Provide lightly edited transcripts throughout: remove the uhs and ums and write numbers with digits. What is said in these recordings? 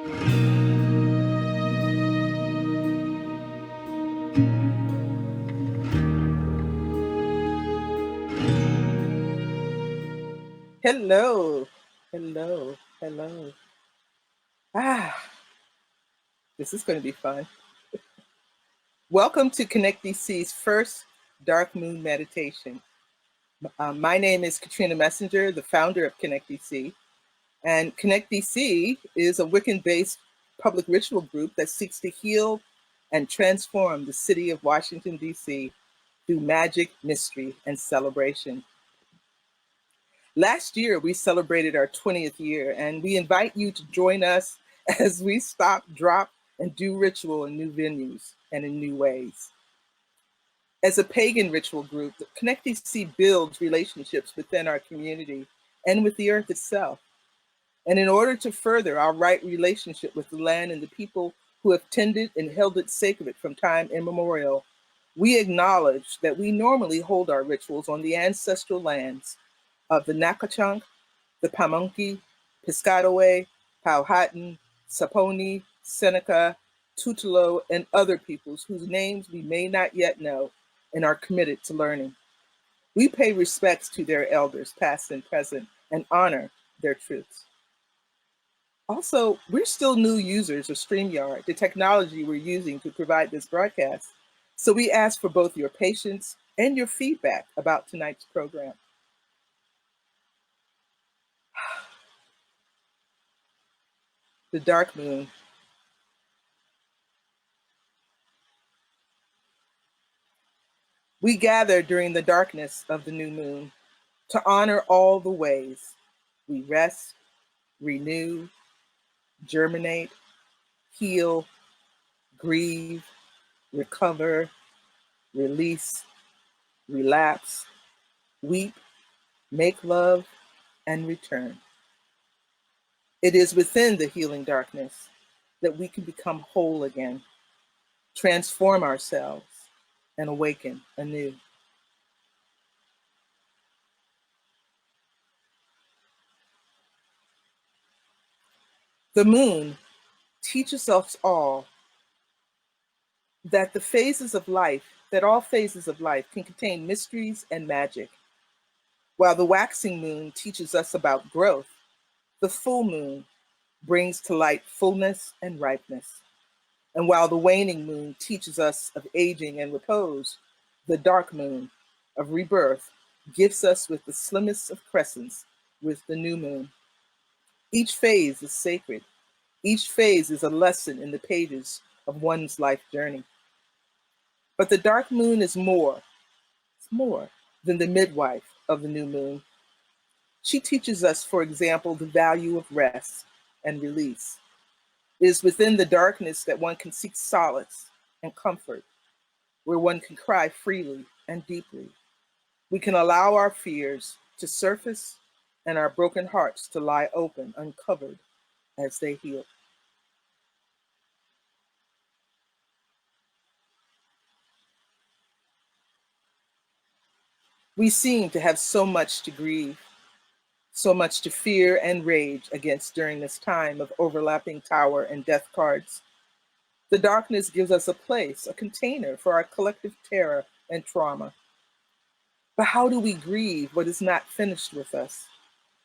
Hello, hello, hello. Ah, this is going to be fun. Welcome to Connect DC's first Dark Moon Meditation. My name is Katrina Messenger, the founder of Connect DC. And Connect DC is a Wiccan-based public ritual group that seeks to heal and transform the city of Washington, DC through magic, mystery, and celebration. Last year, we celebrated our 20th year, and we invite you to join us as we stop, drop, and do ritual in new venues and in new ways. As a pagan ritual group, Connect DC builds relationships within our community and with the earth itself. And in order to further our right relationship with the land and the people who have tended and held it sacred from time immemorial, we acknowledge that we normally hold our rituals on the ancestral lands of the Nakachunk, the Pamunkey, Piscataway, Powhatan, Saponi, Seneca, Tutelo, and other peoples whose names we may not yet know and are committed to learning. We pay respects to their elders, past and present, and honor their truths. Also, we're still new users of StreamYard, the technology we're using to provide this broadcast. So we ask for both your patience and your feedback about tonight's program. The dark moon. We gather during the darkness of the new moon to honor all the ways we rest, renew, germinate, heal, grieve, recover, release, relapse, weep, make love, and return. It is within the healing darkness that we can become whole again, transform ourselves, and awaken anew. The moon teaches us all that all phases of life can contain mysteries and magic. While the waxing moon teaches us about growth, the full moon brings to light fullness and ripeness. And while the waning moon teaches us of aging and repose, the dark moon of rebirth gifts us with the slimmest of crescents with the new moon. Each phase is sacred. Each phase is a lesson in the pages of one's life journey. But the dark moon is more. It's more than the midwife of the new moon. She teaches us, for example, the value of rest and release. It is within the darkness that one can seek solace and comfort, where one can cry freely and deeply. We can allow our fears to surface and our broken hearts to lie open, uncovered as they heal. We seem to have so much to grieve, so much to fear and rage against during this time of overlapping tower and death cards. The darkness gives us a place, a container for our collective terror and trauma. But how do we grieve what is not finished with us?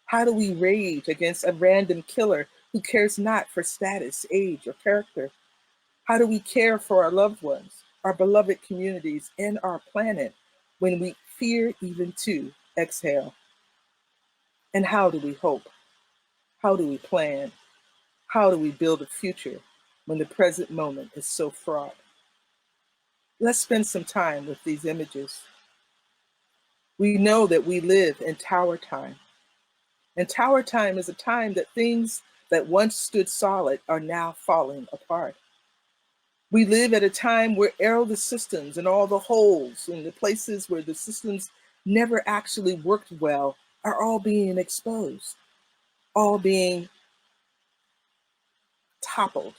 How do we rage against a random killer who cares not for status, age, or character? How do we care for our loved ones, our beloved communities, and our planet when we fear even to exhale? And how do we hope? How do we plan? How do we build a future when the present moment is so fraught? Let's spend some time with these images. We know that we live in tower time. And tower time is a time that things that once stood solid are now falling apart. We live at a time where all the systems and all the holes and the places where the systems never actually worked well are all being exposed, all being toppled.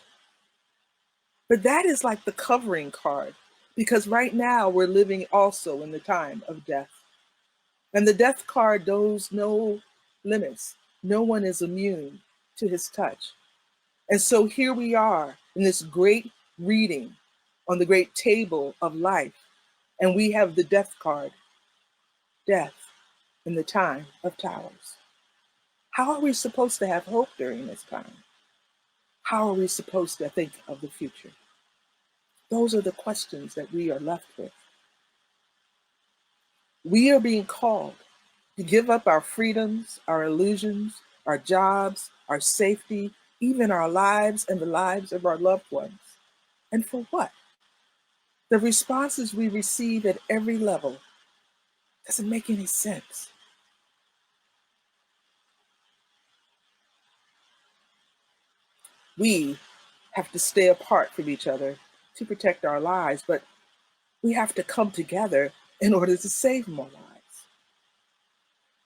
But that is like the covering card, because right now we're living also in the time of death. And the death card knows no limits. No one is immune to his touch. And so here we are in this great reading on the great table of life, and we have the death card, death in the time of towers. How are we supposed to have hope during this time? How are we supposed to think of the future? Those are the questions that we are left with. We are being called to give up our freedoms, our illusions, our jobs, our safety, even our lives and the lives of our loved ones. And for what? The responses we receive at every level doesn't make any sense. We have to stay apart from each other to protect our lives, but we have to come together in order to save more lives.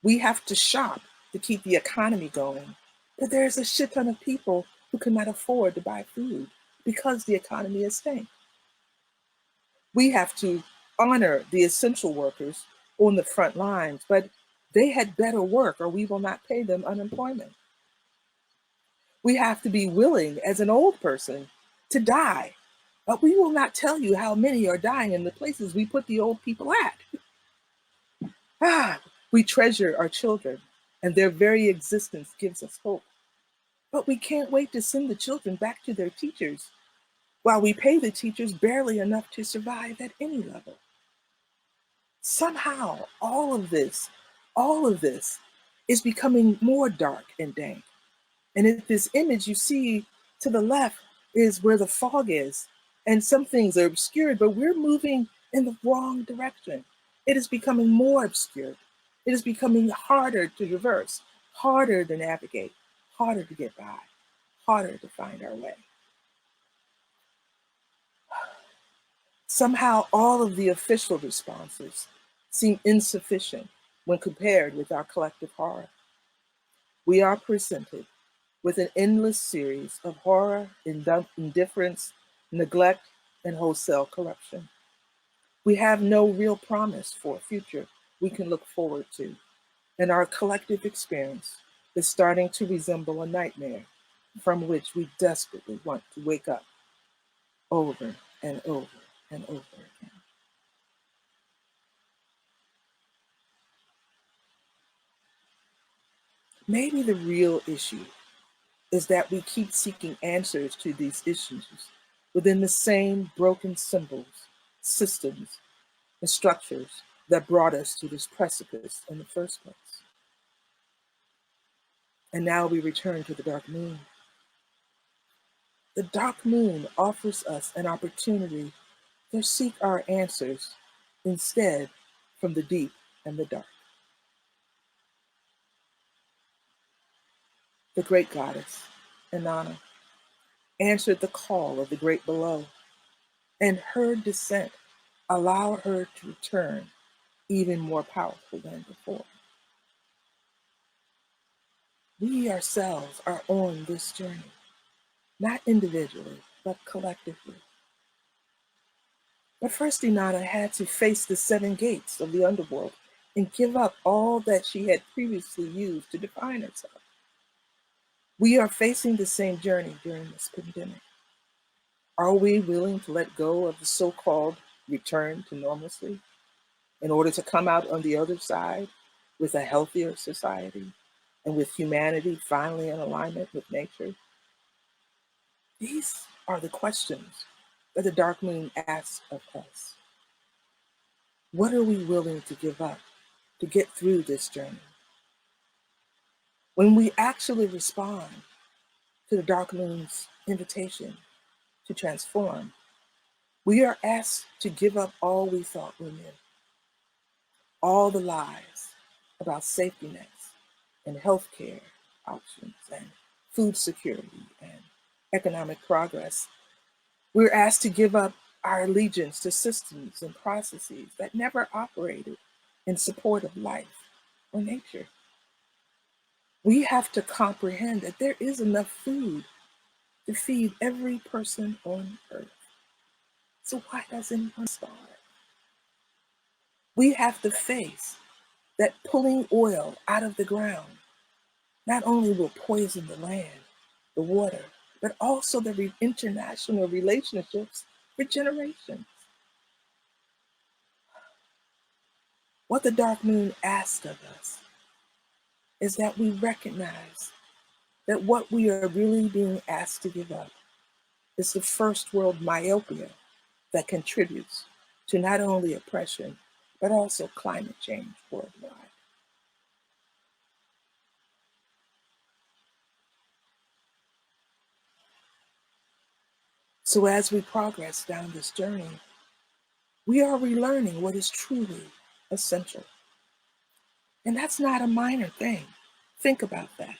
We have to shop to keep the economy going, but there's a shit ton of people who cannot afford to buy food because the economy is staying. We have to honor the essential workers on the front lines, but they had better work or we will not pay them unemployment. We have to be willing as an old person to die, but we will not tell you how many are dying in the places we put the old people at. We treasure our children and their very existence gives us hope. But we can't wait to send the children back to their teachers while we pay the teachers barely enough to survive at any level. Somehow, all of this is becoming more dark and dank. And in this image you see to the left is where the fog is. And some things are obscured, but we're moving in the wrong direction. It is becoming more obscured. It is becoming harder to traverse, harder to navigate, harder to get by, harder to find our way. Somehow, all of the official responses seem insufficient when compared with our collective horror. We are presented with an endless series of horror, indifference, neglect, and wholesale corruption. We have no real promise for a future we can look forward to, and our collective experience is starting to resemble a nightmare from which we desperately want to wake up over and over and over again. Maybe the real issue is that we keep seeking answers to these issues within the same broken symbols, systems, and structures that brought us to this precipice in the first place. And now we return to the dark moon. The dark moon offers us an opportunity to seek our answers instead from the deep and the dark. The great goddess, Inanna, answered the call of the great below, and her descent allowed her to return even more powerful than before. We ourselves are on this journey, not individually, but collectively. But first, Inanna had to face the seven gates of the underworld and give up all that she had previously used to define herself. We are facing the same journey during this pandemic. Are we willing to let go of the so-called return to normalcy in order to come out on the other side with a healthier society and with humanity finally in alignment with nature? These are the questions that the dark moon asks of us. What are we willing to give up to get through this journey? When we actually respond to the dark moon's invitation to transform, we are asked to give up all we thought we knew, all the lies about safety nets and healthcare options and food security and economic progress. We're asked to give up our allegiance to systems and processes that never operated in support of life or nature. We have to comprehend that there is enough food to feed every person on earth. So why does anyone starve? We have to face that pulling oil out of the ground not only will poison the land, the water, but also the international relationships for generations. What the dark moon asks of us is that we recognize that what we are really being asked to give up is the first world myopia that contributes to not only oppression, but also climate change worldwide. So as we progress down this journey, we are relearning what is truly essential. And that's not a minor thing. Think about that.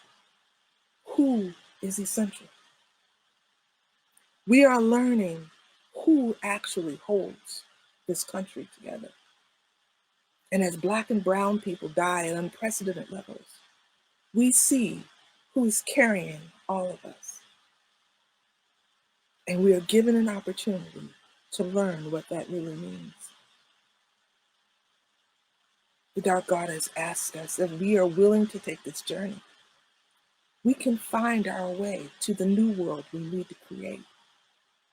Who is essential? We are learning who actually holds this country together. And as Black and Brown people die at unprecedented levels, we see who is carrying all of us. And we are given an opportunity to learn what that really means. The Dark Goddess asks us if we are willing to take this journey, we can find our way to the new world we need to create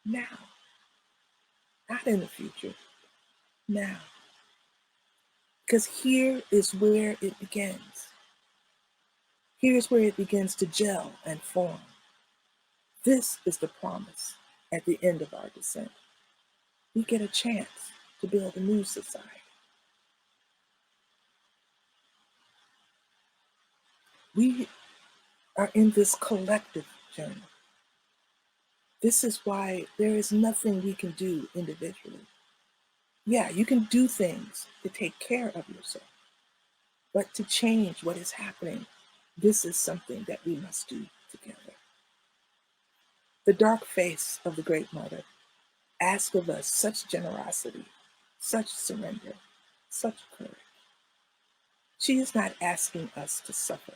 now, not in the future, now. Because here is where it begins. Here's where it begins to gel and form. This is the promise at the end of our descent. We get a chance to build a new society. We are in this collective journey. This is why there is nothing we can do individually. Yeah, you can do things to take care of yourself, but to change what is happening, this is something that we must do together. The dark face of the Great Mother asks of us such generosity, such surrender, such courage. She is not asking us to suffer.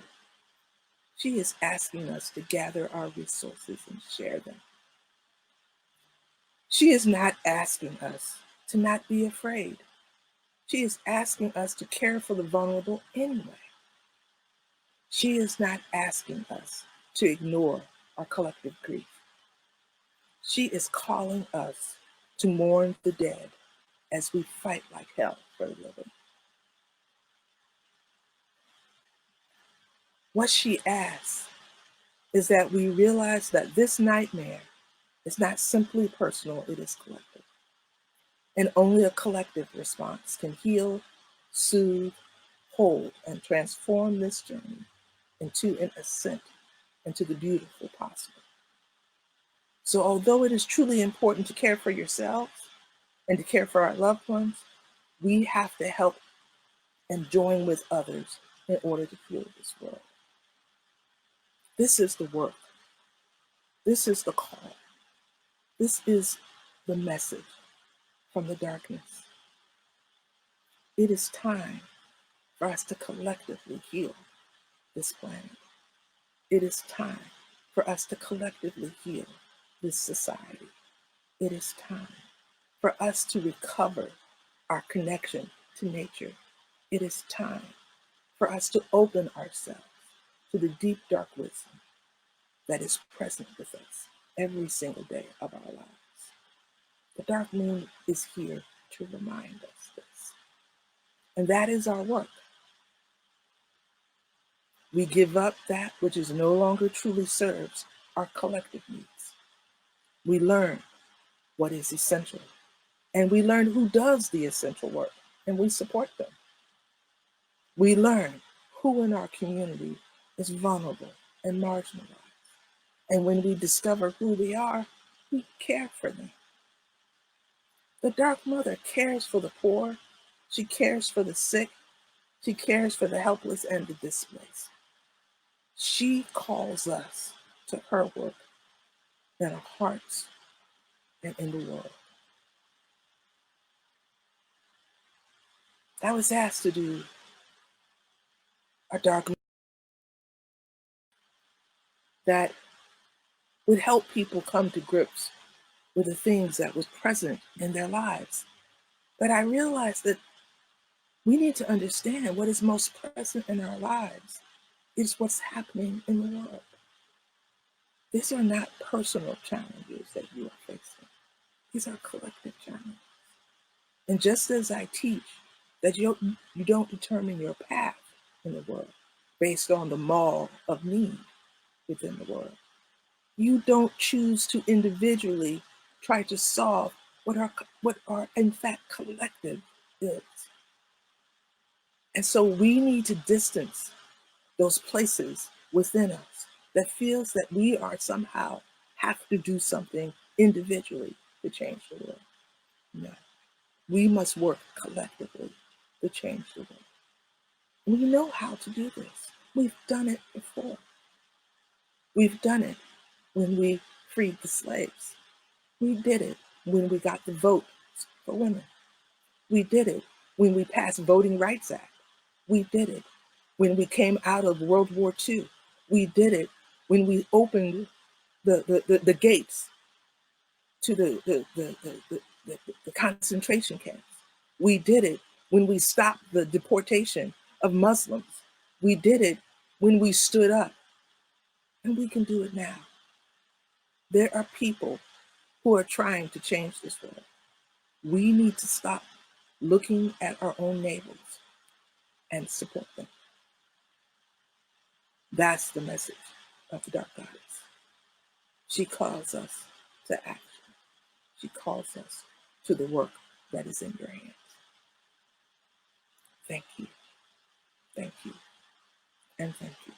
She is asking us to gather our resources and share them. She is not asking us to not be afraid. She is asking us to care for the vulnerable anyway. She is not asking us to ignore our collective grief. She is calling us to mourn the dead as we fight like hell for the living. What she asks is that we realize that this nightmare is not simply personal, it is collective. And only a collective response can heal, soothe, hold, and transform this journey into an ascent into the beautiful possible. So although it is truly important to care for yourselves and to care for our loved ones, we have to help and join with others in order to heal this world. This is the work. This is the call. This is the message from the darkness. It is time for us to collectively heal this planet. It is time for us to collectively heal this society. It is time for us to recover our connection to nature. It is time for us to open ourselves to the deep, dark wisdom that is present with us every single day of our lives. The dark moon is here to remind us this. And that is our work. We give up that which is no longer truly serves our collective needs. We learn what is essential, and we learn who does the essential work, and we support them. We learn who in our community is vulnerable and marginalized. And when we discover who they are, we care for them. The Dark Mother cares for the poor, she cares for the sick, she cares for the helpless and the displaced. She calls us to her work in our hearts and in the world. I was asked to do a dark that would help people come to grips with the things that was present in their lives. But I realized that we need to understand what is most present in our lives is what's happening in the world. These are not personal challenges that you are facing. These are collective challenges. And just as I teach that you don't determine your path in the world based on the mall of need within the world, you don't choose to individually try to solve what are in fact collective is. And so we need to distance those places within us that feels that we are somehow have to do something individually to change the world. No, we must work collectively to change the world. We know how to do this. We've done it before. We've done it when we freed the slaves. We did it when we got the vote for women. We did it when we passed Voting Rights Act. We did it when we came out of World War II. We did it when we opened the gates to the concentration camps. We did it when we stopped the deportation of Muslims. We did it when we stood up, and we can do it now. There are people who are trying to change this world. We need to stop looking at our own neighbors and support them. That's the message of the Dark Goddess. She calls us to action. She calls us to the work that is in your hands. Thank you, and thank you.